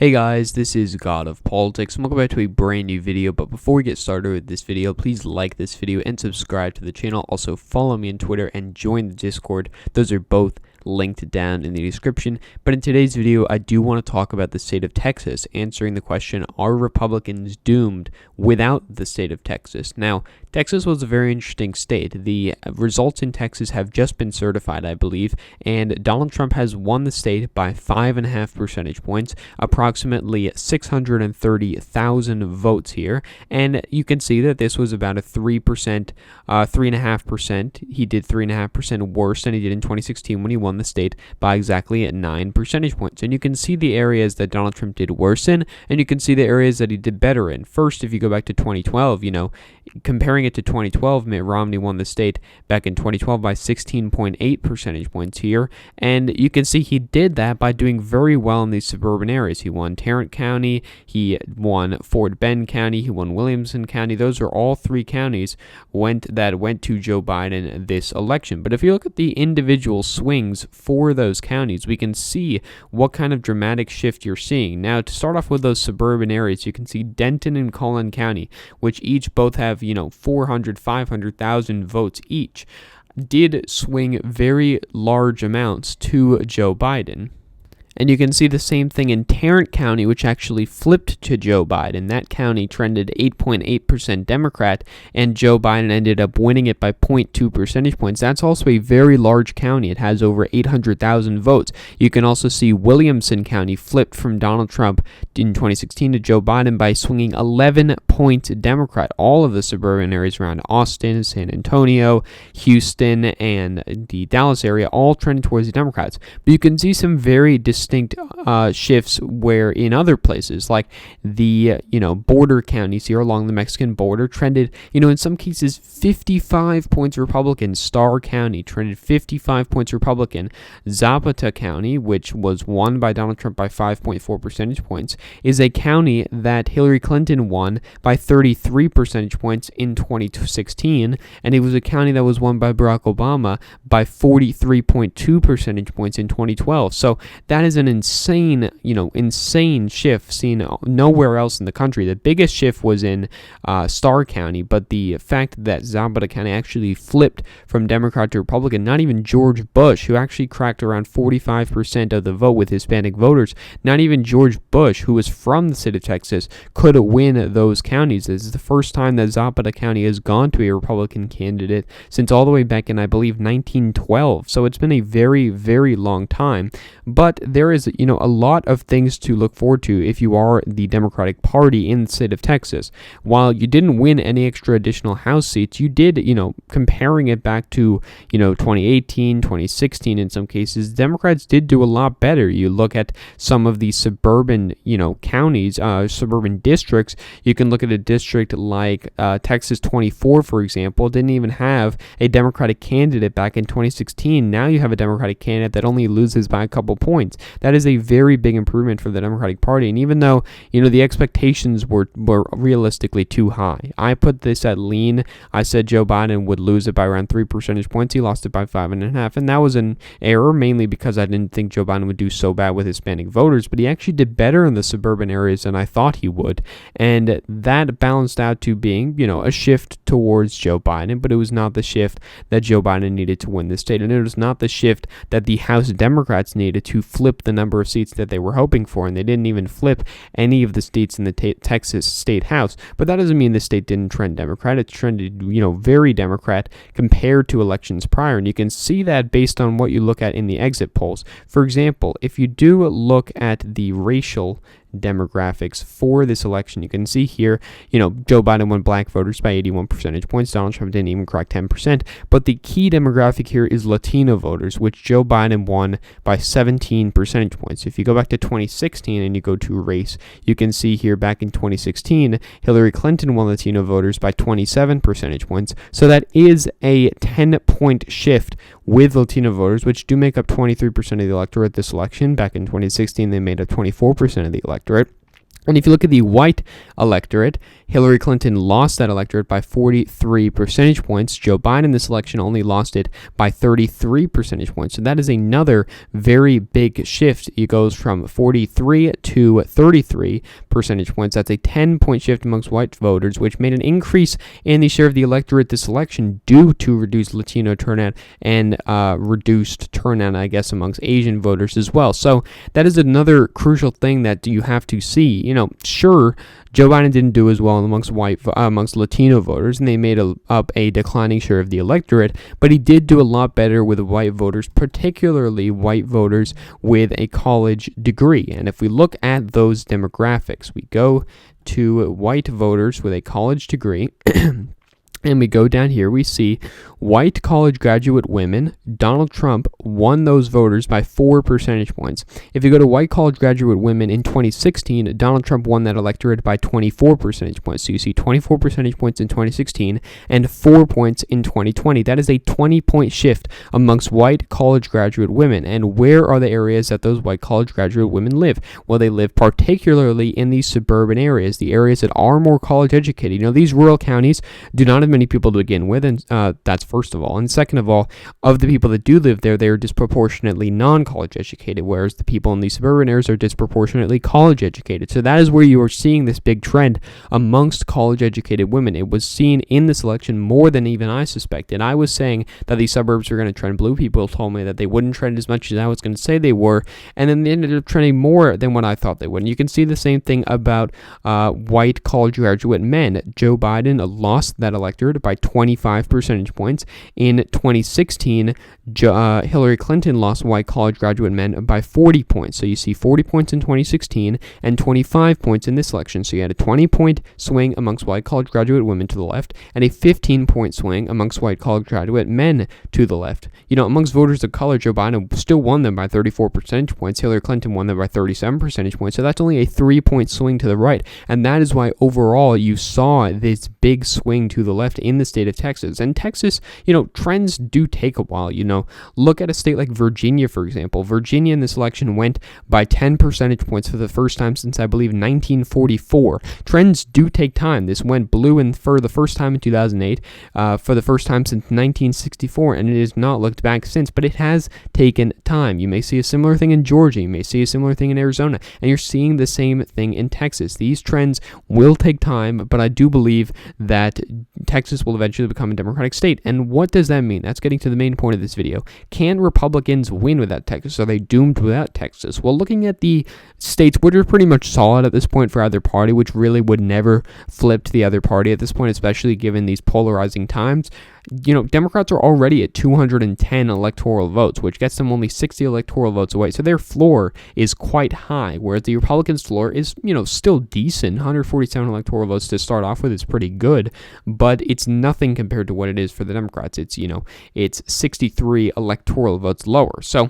Hey guys, this is God of Politics, and welcome back to a brand new video. But before we get started with this video, please like this video and subscribe to the channel. Also follow me on Twitter and join the Discord. Those are both linked down in the description. But in today's video, I do want to talk about the state of Texas, answering the question, are Republicans doomed without the state of Texas? Now, Texas was a very interesting state. The results in Texas have just been certified, I believe, and Donald Trump has won the state by 5.5 percentage points, approximately 630,000 votes here. And you can see that this was about a 3.5%. He did 3.5% worse than he did in 2016 when he won the state by exactly 9 percentage points. And you can see the areas that Donald Trump did worse in, and you can see the areas that he did better in. First, if you go back to 2012, comparing it to 2012, Mitt Romney won the state back in 2012 by 16.8 percentage points here. And you can see he did that by doing very well in these suburban areas. He won Tarrant County, he won Fort Bend County, he won Williamson County. Those are all three counties that went to Joe Biden this election. But if you look at the individual swings for those counties, we can see what kind of dramatic shift you're seeing. Now, to start off with those suburban areas, you can see Denton and Collin County, which each both have 400, 500,000 votes each, did swing very large amounts to Joe Biden. And you can see the same thing in Tarrant County, which actually flipped to Joe Biden. That county trended 8.8% Democrat, and Joe Biden ended up winning it by 0.2 percentage points. That's also a very large county. It has over 800,000 votes. You can also see Williamson County flipped from Donald Trump in 2016 to Joe Biden by swinging 11 points Democrat. All of the suburban areas around Austin, San Antonio, Houston, and the Dallas area all trended towards the Democrats. But you can see some very distinct shifts where in other places like the border counties here along the Mexican border trended in some cases 55 points Republican. Starr County trended 55 points Republican. Zapata County, which was won by Donald Trump by 5.4 percentage points, is a county that Hillary Clinton won by 33 percentage points in 2016, and it was a county that was won by Barack Obama by 43.2 percentage points in 2012. So that is an insane shift seen nowhere else in the country. The biggest shift was in Starr County, but the fact that Zapata County actually flipped from Democrat to Republican, not even George Bush, who actually cracked around 45% of the vote with Hispanic voters, not even George Bush, who was from the state of Texas, could win those counties. This is the first time that Zapata County has gone to a Republican candidate since all the way back in, I believe, 1912. So it's been a very, very long time. But there is, a lot of things to look forward to if you are the Democratic Party in the state of Texas. While you didn't win any extra additional House seats, you did, comparing it back to, 2018, 2016 in some cases, Democrats did do a lot better. You look at some of the suburban, counties, suburban districts. You can look at a district like Texas 24, for example, didn't even have a Democratic candidate back in 2016. Now you have a Democratic candidate that only loses by a couple points. That is a very big improvement for the Democratic Party. And even though, the expectations were realistically too high, I put this at lean. I said Joe Biden would lose it by around 3 percentage points. He lost it by 5.5. And that was an error, mainly because I didn't think Joe Biden would do so bad with Hispanic voters. But he actually did better in the suburban areas than I thought he would. And that balanced out to being, a shift towards Joe Biden. But it was not the shift that Joe Biden needed to win the state. And it was not the shift that the House Democrats needed to flip the number of seats that they were hoping for, and they didn't even flip any of the seats in the Texas State House. But that doesn't mean the state didn't trend Democrat. It trended, very Democrat compared to elections prior, and you can see that based on what you look at in the exit polls. For example, if you do look at the racial demographics for this election, you can see here, Joe Biden won black voters by 81 percentage points. Donald Trump didn't even crack 10%. But the key demographic here is Latino voters, which Joe Biden won by 17 percentage points. If you go back to 2016 and you go to race, you can see here back in 2016, Hillary Clinton won Latino voters by 27 percentage points. So that is a 10-point shift with Latino voters, which do make up 23% of the electorate this election. Back in 2016, they made up 24% of the electorate. And if you look at the white electorate, Hillary Clinton lost that electorate by 43 percentage points. Joe Biden, this election, only lost it by 33 percentage points. So that is another very big shift. It goes from 43 to 33 percentage points. That's a 10-point shift amongst white voters, which made an increase in the share of the electorate this election due to reduced Latino turnout and reduced turnout, I guess, amongst Asian voters as well. So that is another crucial thing that you have to see. Sure, Joe Biden didn't do as well amongst Latino voters, and they made up a declining share of the electorate, but he did do a lot better with white voters, particularly white voters with a college degree. And if we look at those demographics, we go to white voters with a college degree, and we go down here, we see white college graduate women. Donald Trump won those voters by 4 percentage points. If you go to white college graduate women in 2016, Donald Trump won that electorate by 24 percentage points. So you see 24 percentage points in 2016 and 4 points in 2020. That is a 20-point shift amongst white college graduate women. And where are the areas that those white college graduate women live? Well, they live particularly in these suburban areas, the areas that are more college educated. These rural counties do not have many people to begin with, and that's first of all. And second of all, of the people that do live there, they are disproportionately non-college educated, whereas the people in these suburban areas are disproportionately college educated. So that is where you are seeing this big trend amongst college educated women. It was seen in this election more than even I suspected. I was saying that these suburbs were going to trend blue. People told me that they wouldn't trend as much as I was going to say they were, and then they ended up trending more than what I thought they would. And you can see the same thing about white college graduate men. Joe Biden lost that electorate by 25 percentage points. In 2016, Hillary Clinton lost white college graduate men by 40 points. So you see 40 points in 2016 and 25 points in this election. So you had a 20-point swing amongst white college graduate women to the left and a 15-point swing amongst white college graduate men to the left. Amongst voters of color, Joe Biden still won them by 34 percentage points. Hillary Clinton won them by 37 percentage points. So that's only a 3-point swing to the right. And that is why overall you saw this big swing to the left in the state of Texas. And Texas, trends do take a while. Look at a state like Virginia, for example. Virginia in this election went by 10 percentage points for the first time since, I believe, 1944. Trends do take time. This went blue for the first time in 2008, for the first time since 1964, and it has not looked back since, but it has taken time. You may see a similar thing in Georgia. You may see a similar thing in Arizona, and you're seeing the same thing in Texas. These trends will take time, but I do believe that Texas will eventually become a Democratic state. And what does that mean? That's getting to the main point of this video. Can Republicans win without Texas? Are they doomed without Texas? Well, looking at the states which are pretty much solid at this point for either party, which really would never flip to the other party at this point, especially given these polarizing times, Democrats are already at 210 electoral votes, which gets them only 60 electoral votes away. So their floor is quite high, whereas the Republicans' floor is, still decent. 147 electoral votes to start off with is pretty good, but it's nothing compared to what it is for the Democrats. It's, it's 63 electoral votes lower. So,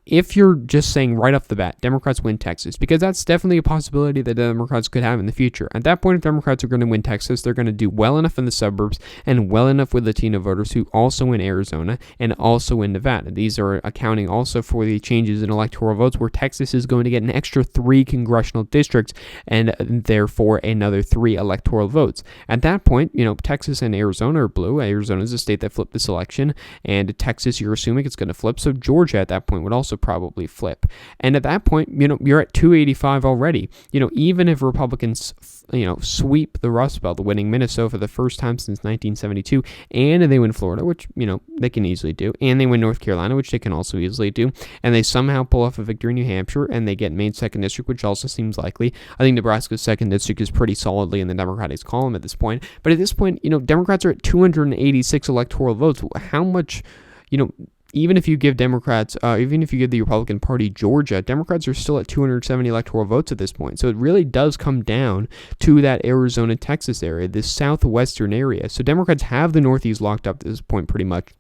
if you're just saying right off the bat, Democrats win Texas, because that's definitely a possibility that Democrats could have in the future. At that point, if Democrats are going to win Texas, they're going to do well enough in the suburbs and well enough with Latino voters who also win Arizona and also in Nevada. These are accounting also for the changes in electoral votes, where Texas is going to get an extra 3 congressional districts and therefore another 3 electoral votes. At that point, Texas and Arizona are blue. Arizona is a state that flipped this election, and Texas, you're assuming it's going to flip. So Georgia at that point would also probably flip. And at that point, you're at 285 already. Even if Republicans, sweep the Rust Belt, winning Minnesota for the first time since 1972, and they win Florida, which, they can easily do, and they win North Carolina, which they can also easily do, and they somehow pull off a victory in New Hampshire, and they get Maine's 2nd district, which also seems likely. I think Nebraska's 2nd district is pretty solidly in the Democratic column at this point. But at this point, Democrats are at 286 electoral votes. How much, even if you give Democrats, even if you give the Republican Party Georgia, Democrats are still at 270 electoral votes at this point. So it really does come down to that Arizona, Texas area, this southwestern area. So Democrats have the Northeast locked up at this point pretty much.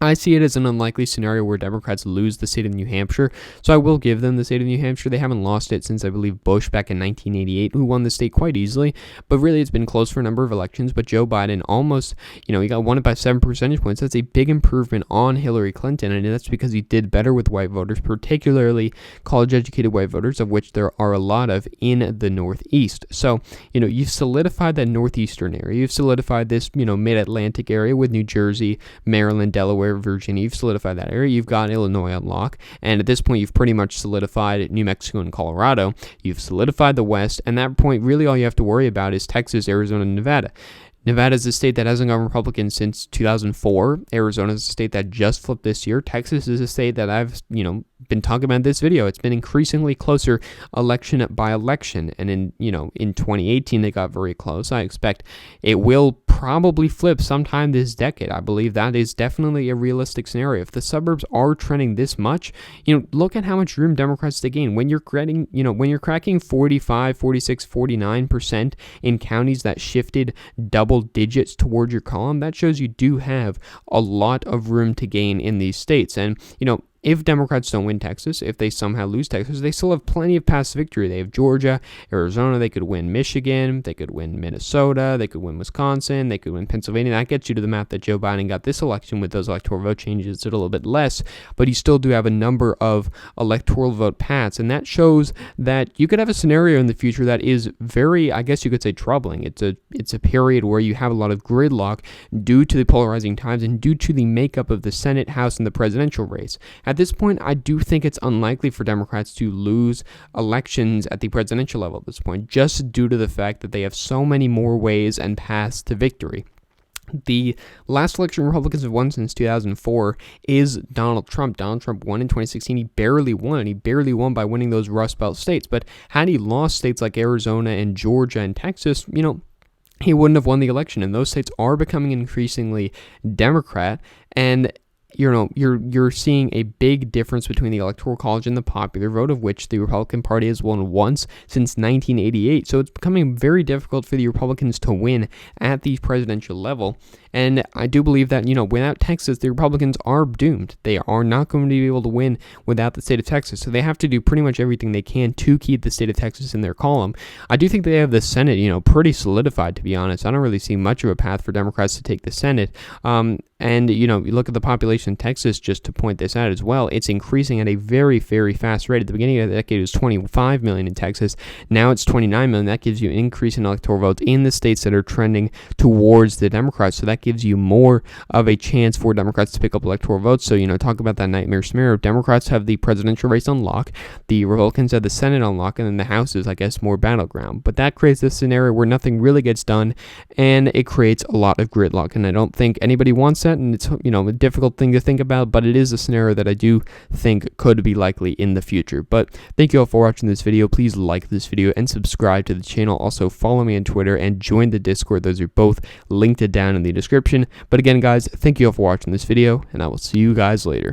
I see it as an unlikely scenario where Democrats lose the state of New Hampshire, so I will give them the state of New Hampshire. They haven't lost it since, I believe, Bush back in 1988, who won the state quite easily, but really it's been close for a number of elections. But Joe Biden almost, he got won it by 7 percentage points. That's a big improvement on Hillary Clinton, and that's because he did better with white voters, particularly college-educated white voters, of which there are a lot of in the Northeast. So, you've solidified that Northeastern area. You've solidified this, mid-Atlantic area with New Jersey, Maryland, Delaware, Virginia. You've solidified that area. You've got Illinois on lock, and at this point you've pretty much solidified New Mexico and Colorado. You've solidified the West, and at that point really all you have to worry about is Texas, Arizona, and Nevada. Nevada is a state that hasn't gone Republican since 2004. Arizona is a state that just flipped this year. Texas is a state that I've, been talking about in this video. It's been increasingly closer election by election. And in 2018, they got very close. I expect it will probably flip sometime this decade. I believe that is definitely a realistic scenario. If the suburbs are trending this much, look at how much room Democrats to gain. When you're cracking 45, 46, 49% in counties that shifted double digits towards your column, that shows you do have a lot of room to gain in these states. And, if Democrats don't win Texas, if they somehow lose Texas, they still have plenty of past victory. They have Georgia, Arizona, they could win Michigan, they could win Minnesota, they could win Wisconsin, they could win Pennsylvania. That gets you to the map that Joe Biden got this election with those electoral vote changes. It's a little bit less, but you still do have a number of electoral vote paths, and that shows that you could have a scenario in the future that is very, I guess you could say, troubling. It's a period where you have a lot of gridlock due to the polarizing times and due to the makeup of the Senate, House, and the presidential race. At this point, I do think it's unlikely for Democrats to lose elections at the presidential level at this point, just due to the fact that they have so many more ways and paths to victory. The last election Republicans have won since 2004 is Donald Trump. Donald Trump won in 2016. He barely won, and he barely won by winning those Rust Belt states. But had he lost states like Arizona and Georgia and Texas, he wouldn't have won the election. And those states are becoming increasingly Democrat, and you're seeing a big difference between the Electoral College and the popular vote, of which the Republican Party has won once since 1988. So it's becoming very difficult for the Republicans to win at the presidential level. And I do believe that, without Texas, the Republicans are doomed. They are not going to be able to win without the state of Texas. So they have to do pretty much everything they can to keep the state of Texas in their column. I do think they have the Senate, pretty solidified, to be honest. I don't really see much of a path for Democrats to take the Senate. And, you look at the population in Texas, just to point this out as well, it's increasing at a very, very fast rate. At the beginning of the decade, it was 25 million in Texas. Now it's 29 million. That gives you an increase in electoral votes in the states that are trending towards the Democrats. So that gives you more of a chance for Democrats to pick up electoral votes. So, talk about that nightmare scenario. Democrats have the presidential race on lock. The Republicans have the Senate on lock, and then the House is, I guess, more battleground. But that creates a scenario where nothing really gets done, and it creates a lot of gridlock. And I don't think anybody wants that, and it's, a difficult thing to think about, but it is a scenario that I do think could be likely in the future. But thank you all for watching this video. Please like this video and subscribe to the channel. Also follow me on Twitter and join the Discord. Those are both linked down in the description. But again, guys, thank you all for watching this video, and I will see you guys later.